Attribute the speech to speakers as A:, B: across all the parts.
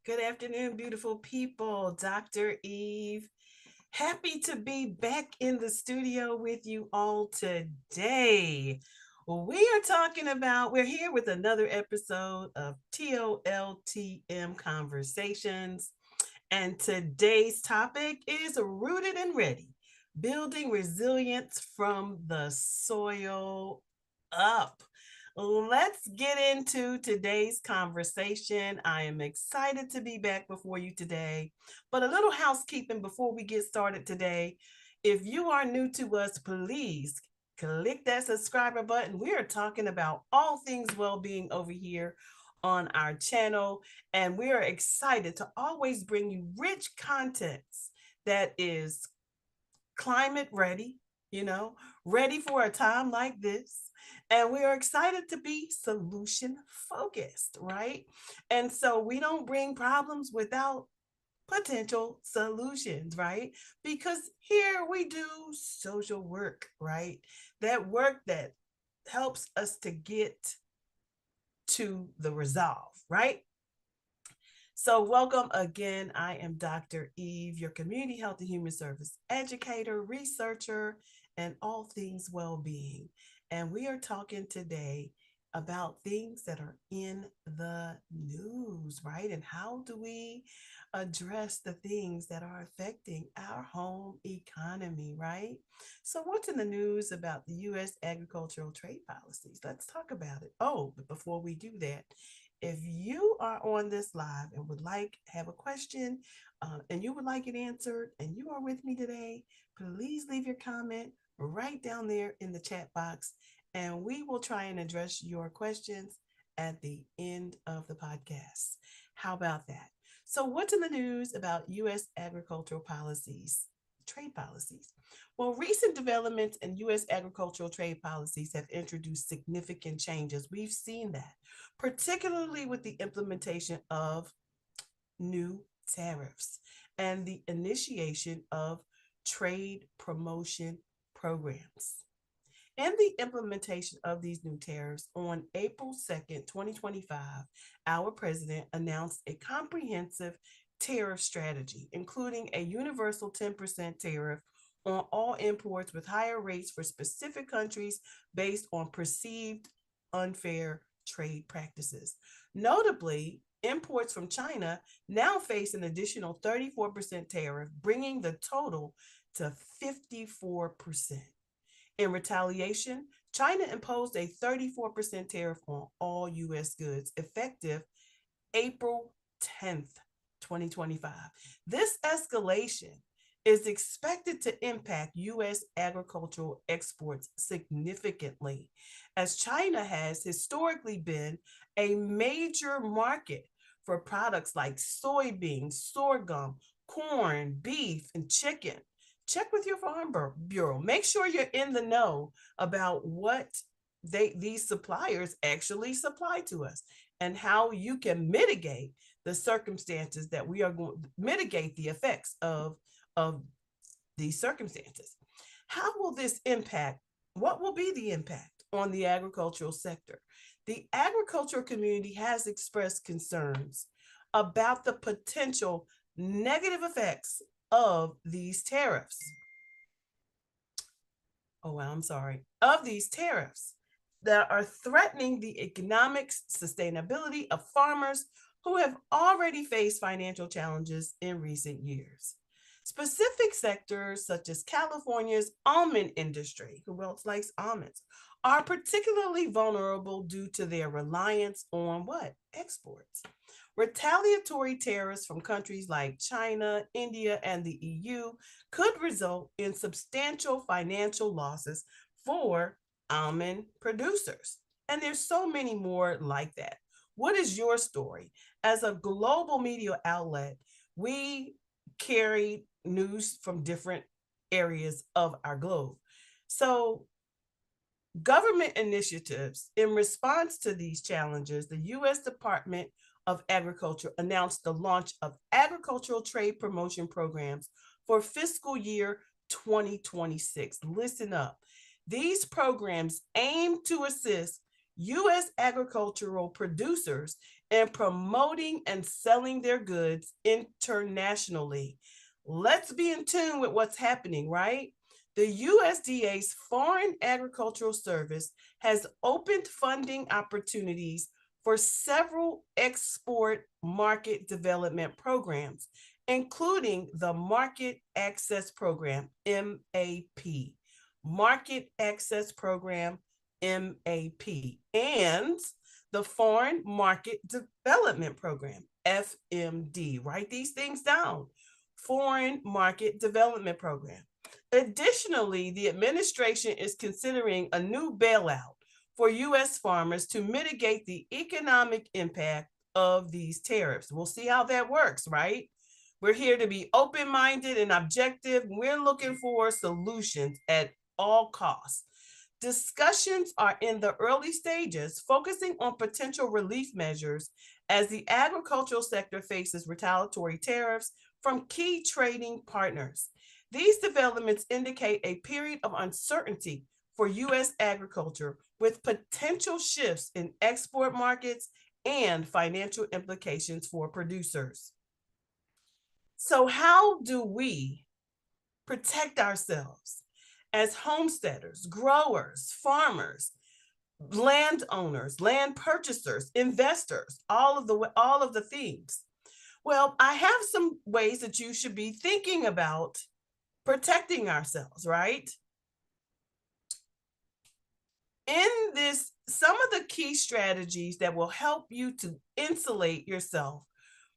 A: Good afternoon, beautiful people. Dr. Eve. Happy to be back in the studio with you all today. We are we're here with another episode of TOLTM Conversations. And today's topic is Rooted and Ready, building resilience from the soil up. Let's get into today's conversation. I am excited to be back before you today. But a little housekeeping before we get started today. If you are new to us, please click that subscriber button. We are talking about all things well being over here on our channel, and we are excited to always bring you rich contents that is climate ready, you know, ready for a time like this. And we are excited to be solution focused, right? And so we don't bring problems without potential solutions, right? Because here we do social work, right? That work that helps us to get to the resolve, right? So, welcome again. I am Dr. Eve, your community health and human service educator, researcher, and all things well being. And we are talking today about things that are in the news, right? And how do we address the things that are affecting our home economy, right? So, what's in the news about the U.S. agricultural trade policies? Let's talk about it. Oh, but before we do that, if you are on this live and would like have a question and you would like it answered and you are with me today, please leave your comment right down there in the chat box and we will try and address your questions at the end of the podcast. How about that? So, what's in the news about U.S. agricultural policies, trade policies? Well, recent developments in U.S. agricultural trade policies have introduced significant changes. We've seen that, particularly with the implementation of new tariffs and the initiation of trade promotion programs. And the implementation of these new tariffs on April 2nd, 2025, our president announced a comprehensive tariff strategy, including a universal 10% tariff on all imports with higher rates for specific countries based on perceived unfair trade practices. Notably, imports from China now face an additional 34% tariff, bringing the total to 54%. In retaliation, China imposed a 34% tariff on all U.S. goods effective April 10th, 2025. This escalation is expected to impact U.S. agricultural exports significantly, as China has historically been a major market for products like soybeans, sorghum, corn, beef, and chicken. Check with your farm bureau. Make sure you're in the know about what these suppliers actually supply to us and how you can mitigate the circumstances that we are going to mitigate the effects of these circumstances. How will this impact? What will be the impact on the agricultural sector? The agricultural community has expressed concerns about the potential negative effects of these tariffs. Oh, well, I'm sorry, of these tariffs that are threatening the economic sustainability of farmers who have already faced financial challenges in recent years. Specific sectors such as California's almond industry, who else likes almonds, are particularly vulnerable due to their reliance on what? Exports. Retaliatory tariffs from countries like China, India, and the EU could result in substantial financial losses for almond producers. And there's so many more like that. What is your story? As a global media outlet, we carry news from different areas of our globe. So, government initiatives in response to these challenges, the U.S. Department of Agriculture announced the launch of agricultural trade promotion programs for fiscal year 2026. Listen up. These programs aim to assist U.S. agricultural producers in promoting and selling their goods internationally. Let's be in tune with what's happening, right? The USDA's Foreign Agricultural Service has opened funding opportunities for several export market development programs, including the Market Access Program, MAP. Market Access Program, MAP, and the Foreign Market Development Program, FMD. Write these things down. Foreign Market Development Program. Additionally, the administration is considering a new bailout for U.S. farmers to mitigate the economic impact of these tariffs. We'll see how that works, right? We're here to be open-minded and objective. We're looking for solutions at all costs. Discussions are in the early stages, focusing on potential relief measures as the agricultural sector faces retaliatory tariffs from key trading partners. These developments indicate a period of uncertainty for U.S. agriculture, with potential shifts in export markets and financial implications for producers. So, how do we protect ourselves as homesteaders, growers, farmers, landowners, land purchasers, investors, all of the things? Well, I have some ways that you should be thinking about protecting ourselves, right? In this, some of the key strategies that will help you to insulate yourself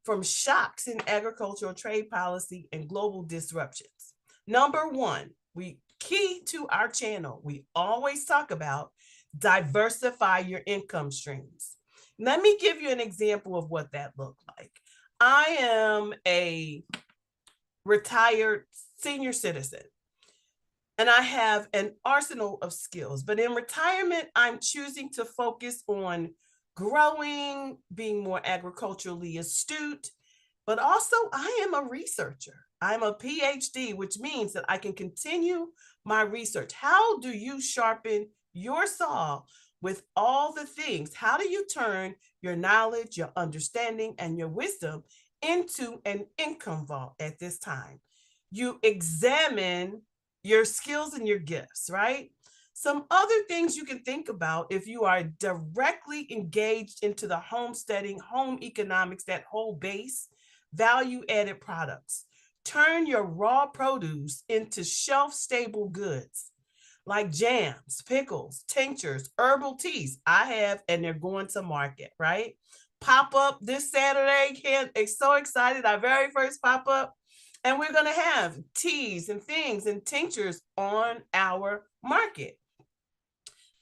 A: from shocks in agricultural trade policy and global disruptions. Number one, we key to our channel, we always talk about diversify your income streams. Let me give you an example of what that looked like. I am a retired senior citizen, and I have an arsenal of skills. But in retirement, I'm choosing to focus on growing, being more agriculturally astute, but also I am a researcher. I'm a PhD, which means that I can continue my research. How do you sharpen your saw with all the things? How do you turn your knowledge, your understanding, and your wisdom into an income vault at this time? You examine your skills and your gifts, right? Some other things you can think about if you are directly engaged into the homesteading, home economics, that whole base, value-added products. Turn your raw produce into shelf-stable goods like jams, pickles, tinctures, herbal teas. I have, and they're going to market, right? Pop up this Saturday. I'm so excited. Our very first pop up. And we're going to have teas and things and tinctures on our market.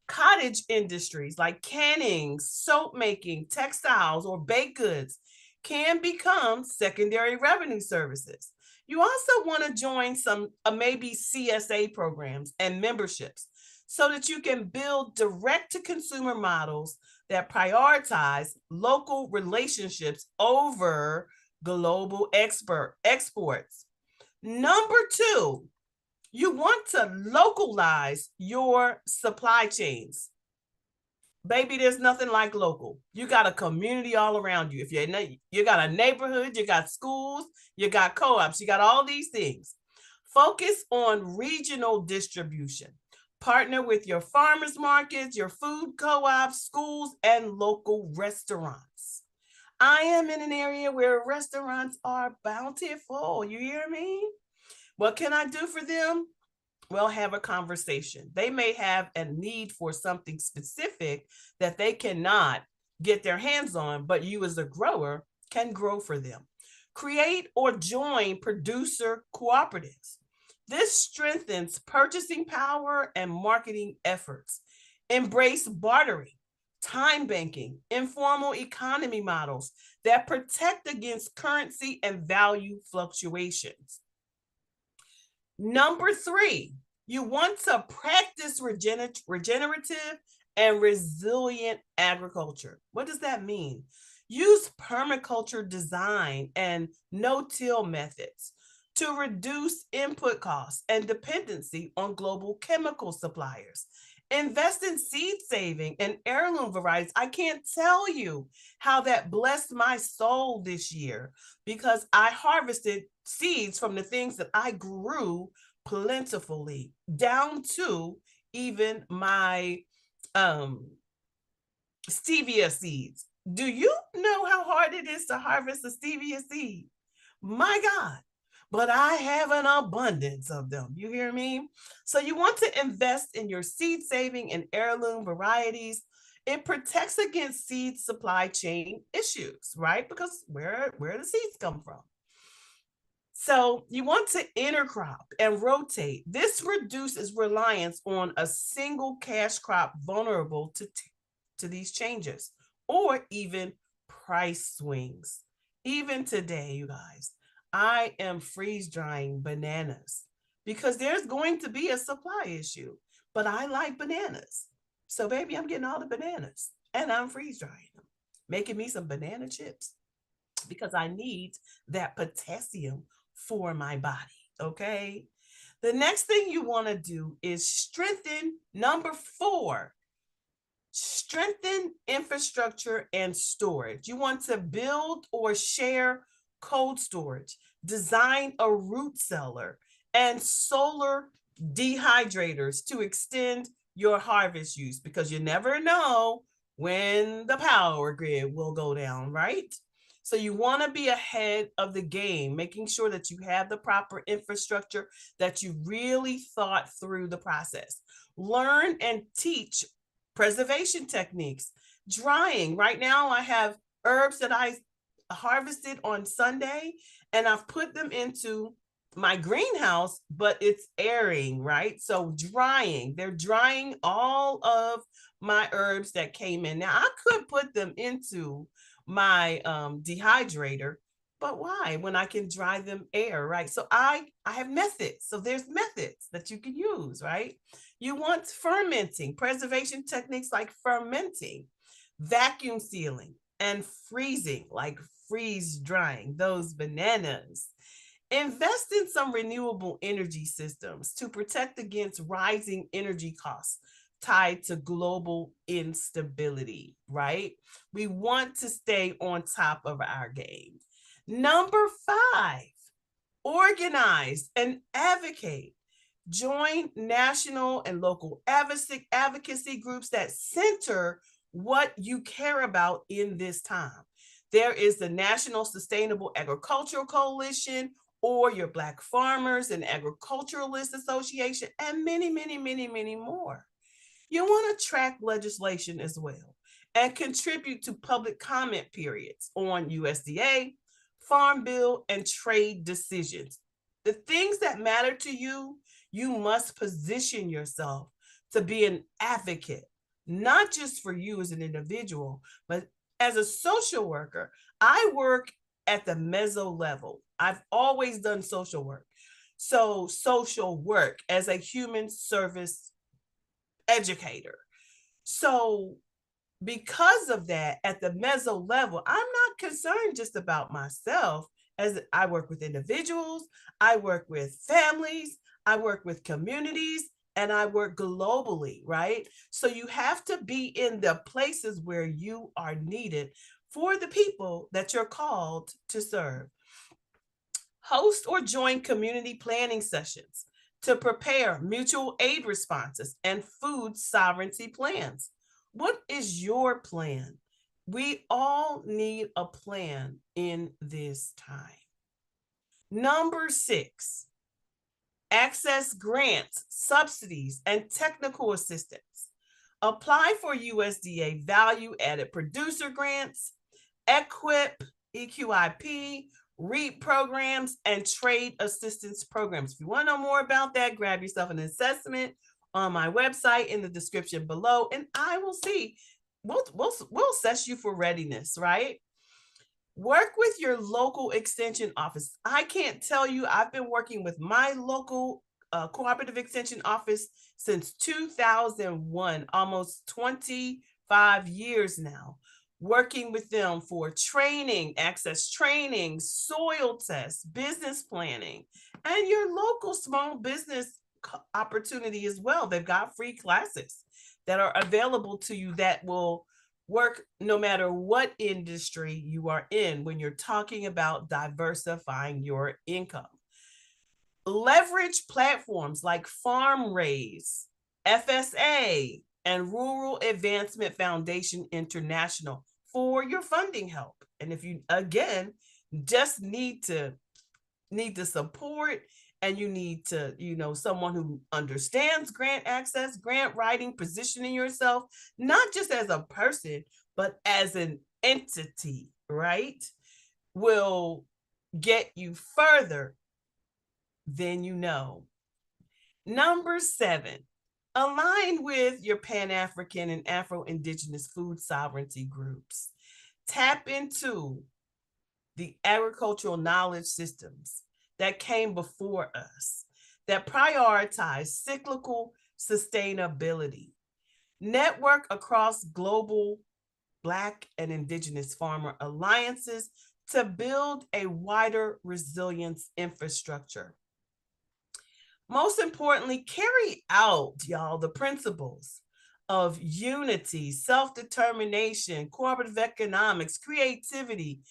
A: Cottage industries like canning, soap making, textiles, or baked goods can become secondary revenue services. You also want to join some maybe CSA programs and memberships so that you can build direct-to-consumer models that prioritize local relationships over global exports. Number two, you want to localize your supply chains. Baby, there's nothing like local. You got a community all around you. If you got a neighborhood, you got schools, you got co-ops, you got all these things. Focus on regional distribution. Partner with your farmers markets, your food co-ops, schools, and local restaurants. I am in an area where restaurants are bountiful. You hear me? What can I do for them? Well, have a conversation. They may have a need for something specific that they cannot get their hands on, but you as a grower can grow for them. Create or join producer cooperatives. This strengthens purchasing power and marketing efforts. Embrace bartering, time banking, informal economy models that protect against currency and value fluctuations. Number three, you want to practice regenerative and resilient agriculture. What does that mean? Use permaculture design and no-till methods to reduce input costs and dependency on global chemical suppliers. Invest in seed saving and heirloom varieties. I can't tell you how that blessed my soul this year because I harvested seeds from the things that I grew plentifully, down to even my um stevia seeds. Do you know how hard it is to harvest a stevia seed? My God. But I have an abundance of them. You hear me? So you want to invest in your seed saving and heirloom varieties. It protects against seed supply chain issues, right? Because where the seeds come from. So you want to intercrop and rotate. This reduces reliance on a single cash crop vulnerable to these changes or even price swings. Even today, you guys, I am freeze drying bananas because there's going to be a supply issue, but I like bananas. So, baby, I'm getting all the bananas and I'm freeze drying them, making me some banana chips because I need that potassium for my body. Okay. The next thing you want to do is strengthen number 4. Strengthen infrastructure and storage. You want to build or share cold storage, design a root cellar, and solar dehydrators to extend your harvest use because you never know when the power grid will go down, right? So you want to be ahead of the game, making sure that you have the proper infrastructure, that you really thought through the process. Learn and teach preservation techniques. Drying. Right now, I have herbs that I harvested on Sunday and I've put them into my greenhouse, but it's airing, right? So drying, they're drying all of my herbs that came in. Now I could put them into my dehydrator, but why when I can dry them air, right? So I have methods. So there's methods that you can use, right? You want fermenting, preservation techniques like fermenting, vacuum sealing, and freezing, like freeze drying those bananas. Invest in some renewable energy systems to protect against rising energy costs tied to global instability, right? We want to stay on top of our game. Number 5, organize and advocate. Join national and local advocacy groups that center what you care about in this time. There is the National Sustainable Agricultural Coalition or your Black Farmers and Agriculturalists Association, and many, many, many, many more. You want to track legislation as well and contribute to public comment periods on USDA, Farm Bill, and trade decisions. The things that matter to you, you must position yourself to be an advocate, not just for you as an individual, but as a social worker. I work at the meso level. I've always done social work. So, social work as a human service educator. So, because of that, at the meso level, I'm not concerned just about myself as I work with individuals, I work with families, I work with communities, and I work globally, right? So you have to be in the places where you are needed for the people that you're called to serve. Host or join community planning sessions to prepare mutual aid responses and food sovereignty plans. What is your plan? We all need a plan in this time. Number 6, access grants, subsidies, and technical assistance. Apply for USDA value added producer grants, EQIP, EQIP, REAP programs, and trade assistance programs. If you want to know more about that, grab yourself an assessment on my website in the description below, and I will see. We'll assess you for readiness, right? Work with your local extension office. I can't tell you, I've been working with my local cooperative extension office since 2001, almost 25 years now, working with them for training, access training, soil tests, business planning, and your local small business opportunity as well. They've got free classes. that are available to you that will work no matter what industry you are in when you're talking about diversifying your income. Leverage platforms like FarmRaise, FSA, and Rural Advancement Foundation International for your funding help. And if you again just need the support, and you need to, someone who understands grant access, grant writing, positioning yourself, not just as a person, but as an entity, right? Will get you further than you know. Number 7, align with your Pan-African and Afro-Indigenous food sovereignty groups. Tap into the agricultural knowledge systems that came before us that prioritize cyclical sustainability. Network across global Black and Indigenous farmer alliances to build a wider resilience infrastructure. Most importantly, carry out, y'all, the principles of unity, self-determination, cooperative economics, creativity,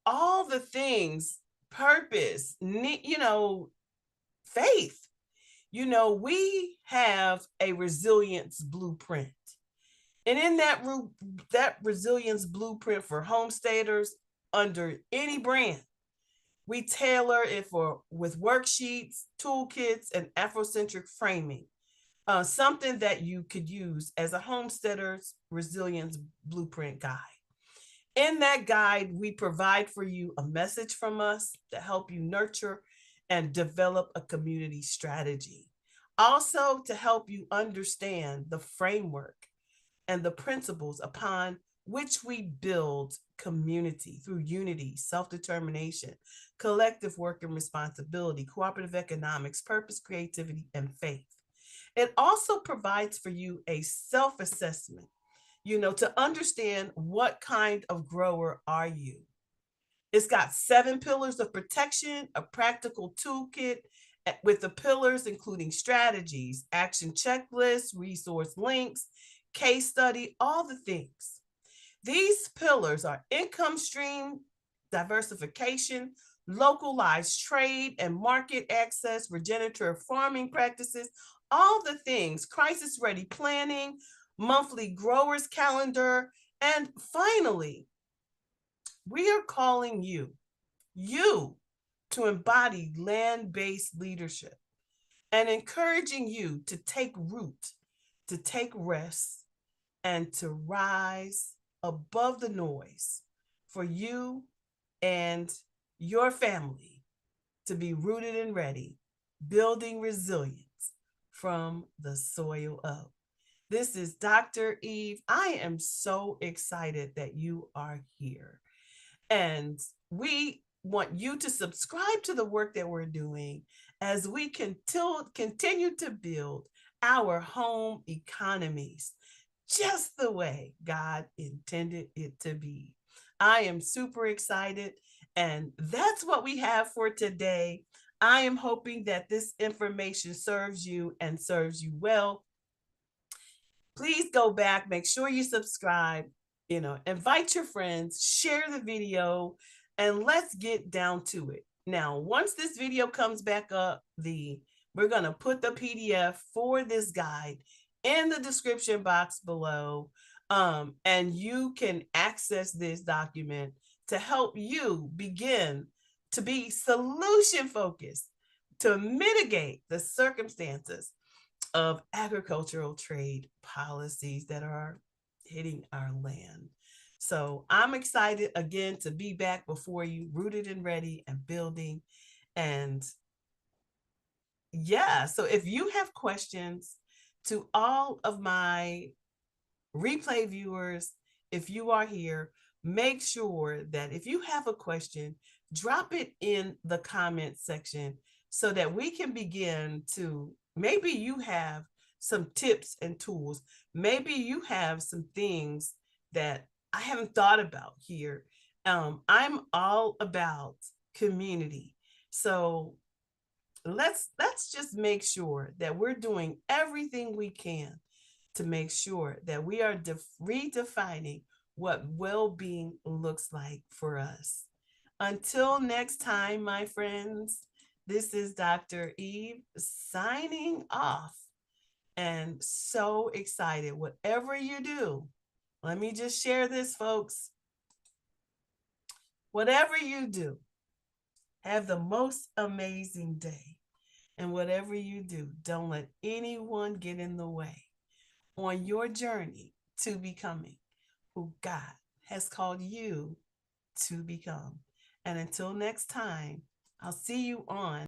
A: all the things, purpose, faith. We have a resilience blueprint. And in that resilience blueprint for homesteaders under any brand, we tailor it with worksheets, toolkits, and Afrocentric framing. Something that you could use as a homesteader's resilience blueprint guide. In that guide, we provide for you a message from us to help you nurture and develop a community strategy. Also, to help you understand the framework and the principles upon which we build community through unity, self-determination, collective work and responsibility, cooperative economics, purpose, creativity, and faith. It also provides for you a self-assessment, to understand what kind of grower are you. It's got 7 pillars of protection, a practical toolkit with the pillars including strategies, action checklists, resource links, case study, all the things. These pillars are income stream diversification, localized trade and market access, regenerative farming practices, all the things, crisis ready planning, monthly growers calendar, and finally, we are calling you to embody land-based leadership and encouraging you to take root, to take rest, and to rise above the noise for you and your family to be rooted and ready, building resilience from the soil up. This is Dr. Eve. I am so excited that you are here. And we want you to subscribe to the work that we're doing as we continue to build our home economies just the way God intended it to be. I am super excited, and that's what we have for today. I am hoping that this information serves you and serves you well. Please go back, make sure you subscribe, invite your friends, share the video, and let's get down to it. Now, once this video comes back up, we're going to put the PDF for this guide in the description box below, and you can access this document to help you begin to be solution focused to mitigate the circumstances of agricultural trade policies that are hitting our land. So I'm excited again to be back before you, rooted and ready and building. And yeah, so if you have questions, to all of my replay viewers, if you are here, make sure that if you have a question, drop it in the comment section so that we can begin to, maybe you have some tips and tools. Maybe you have some things that I haven't thought about here. I'm all about community. So let's just make sure that we're doing everything we can to make sure that we are redefining what well being looks like for us. Until next time, my friends, this is Dr. Eve signing off, and so excited. Whatever you do, let me just share this, folks. Whatever you do, have the most amazing day. And whatever you do, don't let anyone get in the way on your journey to becoming who God has called you to become. And until next time, I'll see you on